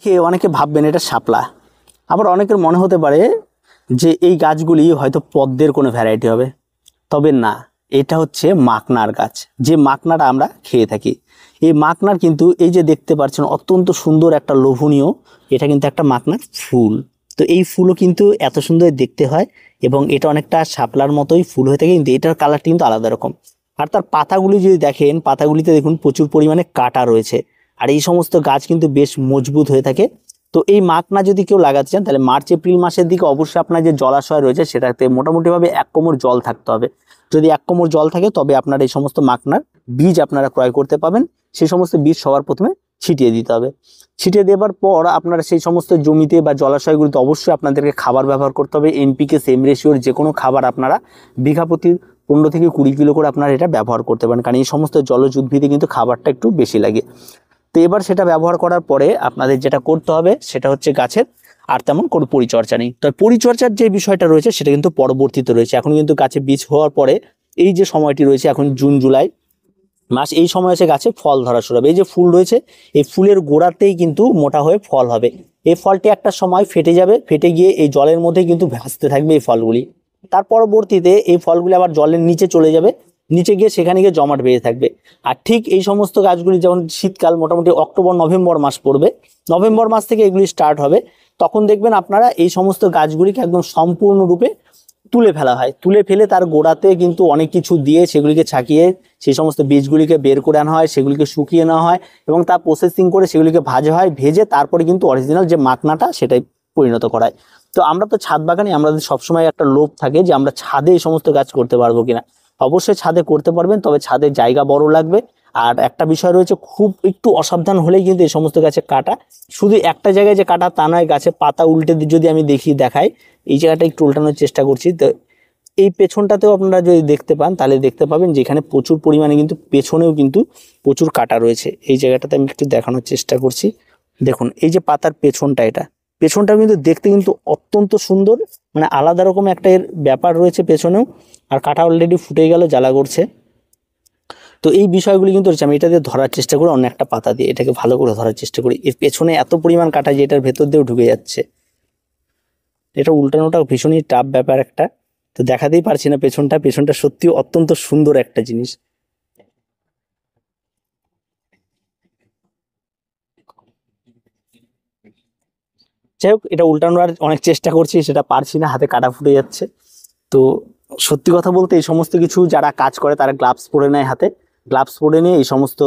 খেয়ে অনেকে ভাববেন এটা শাপলা, আবার অনেকের মনে হতে পারে যে এই গাছগুলি হয়তো পদ্মের কোনো ভ্যারাইটি হবে, তবে না, এটা হচ্ছে মাকনার গাছ, যে মাকনাটা আমরা খেয়ে থাকি। এই মাকনার কিন্তু এই যে দেখতে পাচ্ছেন অত্যন্ত সুন্দর একটা লোভনীয়, এটা কিন্তু একটা মাকনার ফুল। তো এই ফুলও কিন্তু এত সুন্দর দেখতে হয় এবং এটা অনেকটা শাপলার মতোই ফুল হয়ে থাকে, কিন্তু এটার কালারটা কিন্তু আলাদা রকম। আর তার পাতাগুলি যদি দেখেন, পাতাগুলিতে দেখুন প্রচুর পরিমাণে কাঁটা রয়েছে। আর এই সমস্ত গাছ কিন্তু বেশ মজবুত হয়ে থাকে। তো এই মাকনা যদি কেউ লাগাতে চান তাহলে মার্চ এপ্রিল মাসের দিকে অবশ্যই আপনার যে জলাশয় রয়েছে সেটাতে মোটামুটিভাবে 1 কোমর জল থাকতে হবে। যদি 1 কোমর জল থাকে তবে আপনার এই সমস্ত মাকনার বীজ আপনারা ক্রয় করতে পাবেন। সেই সমস্ত বীজ সবার প্রথমে ছিটিয়ে দিতে হবে। ছিটিয়ে দেওয়ার পর আপনারা সেই সমস্ত জমিতে বা জলাশয়গুলিতে অবশ্যই আপনাদেরকে খাবার ব্যবহার করতে হবে। এনপিকে সেম রেশিওর যে কোনো খাবার আপনারা বিঘা প্রতি 15 থেকে 20 কিলো করে আপনারা এটা ব্যবহার করতে পারেন, কারণ এই সমস্ত জলজ উদ্ভিদে কিন্তু খাবারটা একটু বেশি লাগে। তো এবার সেটা ব্যবহার করার পরে আপনাদের যেটা করতে হবে সেটা হচ্ছে গাছের আর তেমন কোনো পরিচর্যা নেই। তো পরিচর্যার যে বিষয়টা রয়েছে সেটা কিন্তু পরবর্তীতে রয়েছে। এখন কিন্তু গাছে বীজ হওয়ার পরে এই যে সময়টি রয়েছে, এখন জুন জুলাই মাস, এই সময় এসে গাছে ফল ধরা শুরু হবে। এই যে ফুল রয়েছে, এই ফুলের গোড়াতেই কিন্তু মোটা হয়ে ফল হবে। এই ফলটি একটা সময় ফেটে যাবে, ফেটে গিয়ে এই জলের মধ্যে কিন্তু ভাসতে থাকবে এই ফলগুলি। তার পরবর্তীতে এই ফলগুলি আবার জলের নিচে চলে যাবে, নিচে গিয়ে সেখানে গিয়ে জমাট বেঁধে থাকবে। আর ঠিক এই সমস্ত গাছগুলি যেমন শীতকাল মোটামুটি অক্টোবর নভেম্বর মাস পড়বে, নভেম্বর মাস থেকে এগুলি স্টার্ট হবে, তখন দেখবেন আপনারা এই সমস্ত গাছগুলিকে একদম সম্পূর্ণরূপে তুলে ফেলা হয়। তুলে ফেলে তার গোড়াতে কিন্তু অনেক কিছু দিয়ে সেগুলিকে ছাকিয়ে সেই সমস্ত বীজগুলিকে বের করে আনা হয়, সেগুলিকে শুকিয়ে নেওয়া হয় এবং তা প্রসেসিং করে সেগুলিকে ভাজা হয়। ভেজে তারপরে কিন্তু অরিজিনাল যে মাকনাটা সেটাই পরিণত করা হয়। তো আমরা তো ছাদ বাগানে আমাদের সবসময় একটা লোভ থাকে যে আমরা ছাদে এই সমস্ত গাছ করতে পারবো কিনা। অবশ্যই ছাদে করতে পারবেন, তবে ছাদে জায়গা বড় লাগবে। আর একটা বিষয় রয়েছে, খুব একটু অসাবধান হলেই কিন্তু এই সমস্ত গাছে কাটা, শুধু একটা জায়গায় যে কাটা তা নয়, গাছে পাতা উল্টে যদি আমি দেখাই, এই জায়গাটা একটু উল্টানোর চেষ্টা করছি। তো এই পেছনটাতেও আপনারা যদি দেখতে পান তাহলে দেখতে পাবেন যে এখানে প্রচুর পরিমাণে কিন্তু পেছনেও কিন্তু প্রচুর কাটা রয়েছে। এই জায়গাটাতে আমি একটু দেখানোর চেষ্টা করছি। দেখুন এই যে পাতার পেছনটা, এটা পেছনটা কিন্তু দেখতে কিন্তু অত্যন্ত সুন্দর, মানে আলাদা রকম একটা এর ব্যাপার রয়েছে পেছনেও। আর কাটা অলরেডি ফুটে গেল, জ্বালা করছে। তো এই বিষয়গুলি কিন্তু আমি এটা দিয়ে ধরার চেষ্টা করি, অন্য একটা পাতা দিয়ে এটাকে ভালো করে ধরার চেষ্টা করি। এর পেছনে এত পরিমাণ কাটা যে এটার ভেতর দিয়েও ঢুকে যাচ্ছে। এটা উল্টানোটা ভীষণই টাফ ব্যাপার একটা, তো দেখাতেই পারছি না পেছনটা। পেছনটা সত্যি অত্যন্ত সুন্দর একটা জিনিস। যাই হোক, এটা উল্টানোর অনেক চেষ্টা করছি, সেটা পারছি না, হাতে কাটা ফুটে যাচ্ছে। তো সত্যি কথা বলতে এই সমস্ত কিছু যারা কাজ করে তারা গ্লাভস পরে নেয়, হাতে গ্লাভস পরে নিয়ে এই সমস্ত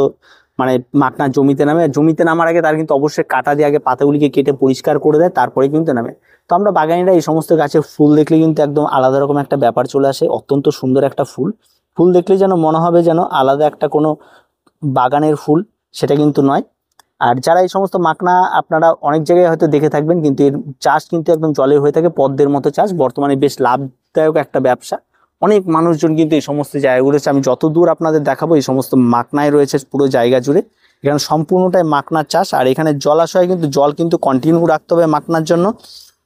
মানে মাকনা জমিতে নামে। জমিতে নামার আগে তারা কিন্তু অবশ্যই কাটা দিয়ে আগে পাতাগুলিকে কেটে পরিষ্কার করে দেয়, তারপরে কিন্তু নামে। তো আমরা বাগানিরা এই সমস্ত গাছের ফুল দেখলে কিন্তু একদম আলাদা রকম একটা ব্যাপার চলে আসে। অত্যন্ত সুন্দর একটা ফুল, ফুল দেখলে যেন মনে হবে যেন আলাদা একটা কোনো বাগানের ফুল, সেটা কিন্তু নয়। আর যারা এই সমস্ত মাকনা আপনারা অনেক জায়গায় হয়তো দেখে থাকবেন, কিন্তু এর চাষ কিন্তু একদম জলে হয়ে থাকে, পদ্মের মতো চাষ, বর্তমানে বেশ লাভদায়ক একটা ব্যবসা। অনেক মানুষজন কিন্তু এই সমস্ত জায়গাগুলো, আমি যত দূর আপনাদের দেখাবো এই সমস্ত মাকনায় রয়েছে পুরো জায়গা জুড়ে। এখানে সম্পূর্ণটাই মাকনার চাষ। আর এখানে জলাশয় কিন্তু জল কিন্তু কন্টিনিউ রাখতে হবে মাকনার জন্য।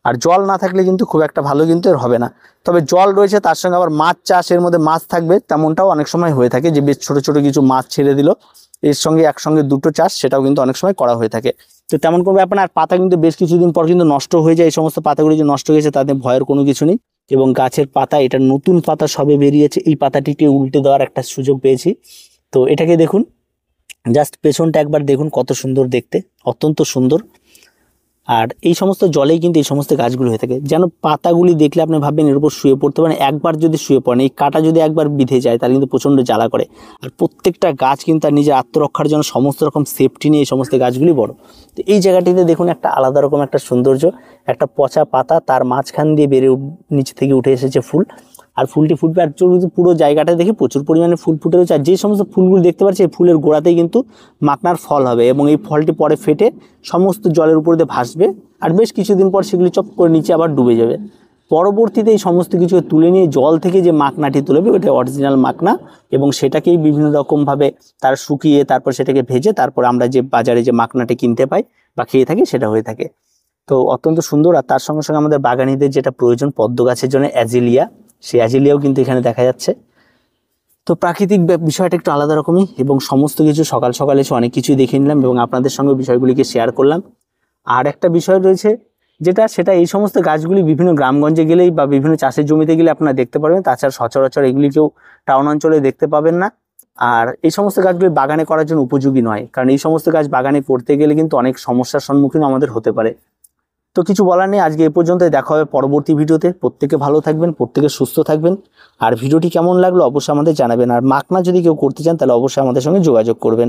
আর জল না থাকলে কিন্তু খুব একটা ভালো কিন্তু এর হবে না। তবে জল রয়েছে, তার সঙ্গে আবার মাছ চাষ, এর মধ্যে মাছ থাকবে, তেমনটাও অনেক সময় হয়ে থাকে যে বেশ ছোট ছোট কিছু মাছ ছেড়ে দিল, এর সঙ্গে একসঙ্গে দুটো চাষ, সেটাও কিন্তু অনেক সময় করা হয়ে থাকে। তো তেমন কোনো ব্যাপার না। আর পাতা কিন্তু বেশ কিছুদিন পর কিন্তু নষ্ট হয়ে যায়। এই সমস্ত পাতাগুলি যে নষ্ট হয়েছে তাতে ভয়ের কোনো কিছু নেই। এবং গাছের পাতা, এটা নতুন পাতা সবে বেরিয়েছে, এই পাতাটিকে উল্টে দেওয়ার একটা সুযোগ পেয়েছি। তো এটাকে দেখুন, জাস্ট পেছনটা একবার দেখুন, কত সুন্দর দেখতে, অত্যন্ত সুন্দর। আর এই সমস্ত জলেই কিন্তু এই সমস্ত গাছগুলো হয়ে থাকে। যেন পাতাগুলি দেখলে আপনি ভাববেন এর উপর শুয়ে পড়তে পারেন। একবার যদি শুয়ে পড়েন, এই কাঁটা যদি একবার বিঁধে যায় তাহলে কিন্তু প্রচণ্ড জ্বালা করে। আর প্রত্যেকটা গাছ কিন্তু তার নিজের আত্মরক্ষার জন্য সমস্ত রকম সেফটি নিয়ে এই সমস্ত গাছগুলি বড়। তো এই জায়গাটিতে দেখুন একটা আলাদা রকম একটা সৌন্দর্য, একটা পচা পাতা, তার মাঝখান দিয়ে নিচে থেকে উঠে এসেছে ফুল। আর ফুলটি ফুটবে, আর পুরো জায়গাটা দেখে প্রচুর পরিমাণে ফুল ফুটে রয়েছে। আর যে সমস্ত ফুলগুলো দেখতে পাচ্ছি, এই ফুলের গোড়াতেই কিন্তু মাকনার ফল হবে এবং এই ফলটি পরে ফেটে সমস্ত জলের উপর দিয়ে ভাসবে। আর বেশ কিছুদিন পর সেগুলি চপ করে নিচে আবার ডুবে যাবে। পরবর্তীতে এই সমস্ত কিছু তুলে নিয়ে জল থেকে যে মাকনাটি তুলবে ওটা অরিজিনাল মাকনা, এবং সেটাকেই বিভিন্ন রকমভাবে তার শুকিয়ে তারপর সেটাকে ভেজে তারপর আমরা যে বাজারে যে মাকনাটি কিনতে পাই বা খেয়ে থাকি সেটা হয়ে থাকে। তো অত্যন্ত সুন্দর। আর তার সঙ্গে সঙ্গে আমাদের বাগানীদের যেটা প্রয়োজন পদ্ম গাছের জন্য অ্যাজিলিয়া, সেই অ্যাজিলিয়াও কিন্তু এখানে দেখা যাচ্ছে। তো প্রাকৃতিক বিষয়টা একটু আলাদা রকমই, এবং সমস্ত কিছু সকাল সকাল এসে অনেক কিছুই দেখে নিলাম এবং আপনাদের সঙ্গে বিষয়গুলিকে শেয়ার করলাম। আর একটা বিষয় রয়েছে সেটা এই সমস্ত গাছগুলি বিভিন্ন গ্রামগঞ্জে গেলেই বা বিভিন্ন চাষের জমিতে গেলে আপনারা দেখতে পারবেন, তাছাড়া সচরাচর এগুলি কেউ টাউন অঞ্চলে দেখতে পাবেন না। আর এই সমস্ত গাছগুলি বাগানে করার জন্য উপযোগী নয়, কারণ এই সমস্ত গাছ বাগানে করতে গেলে কিন্তু অনেক সমস্যার সম্মুখীন আমাদের হতে পারে। তো কিছু বলার নেই, আজকে এ পর্যন্তই, দেখা হবে পরবর্তী ভিডিওতে। প্রত্যেকে ভালো থাকবেন, প্রত্যেকে সুস্থ থাকবেন। আর ভিডিওটি কেমন লাগলো অবশ্যই আমাদের জানাবেন। আর মাকনা যদি কেউ করতে চান তাহলে অবশ্যই আমাদের সঙ্গে যোগাযোগ করবেন।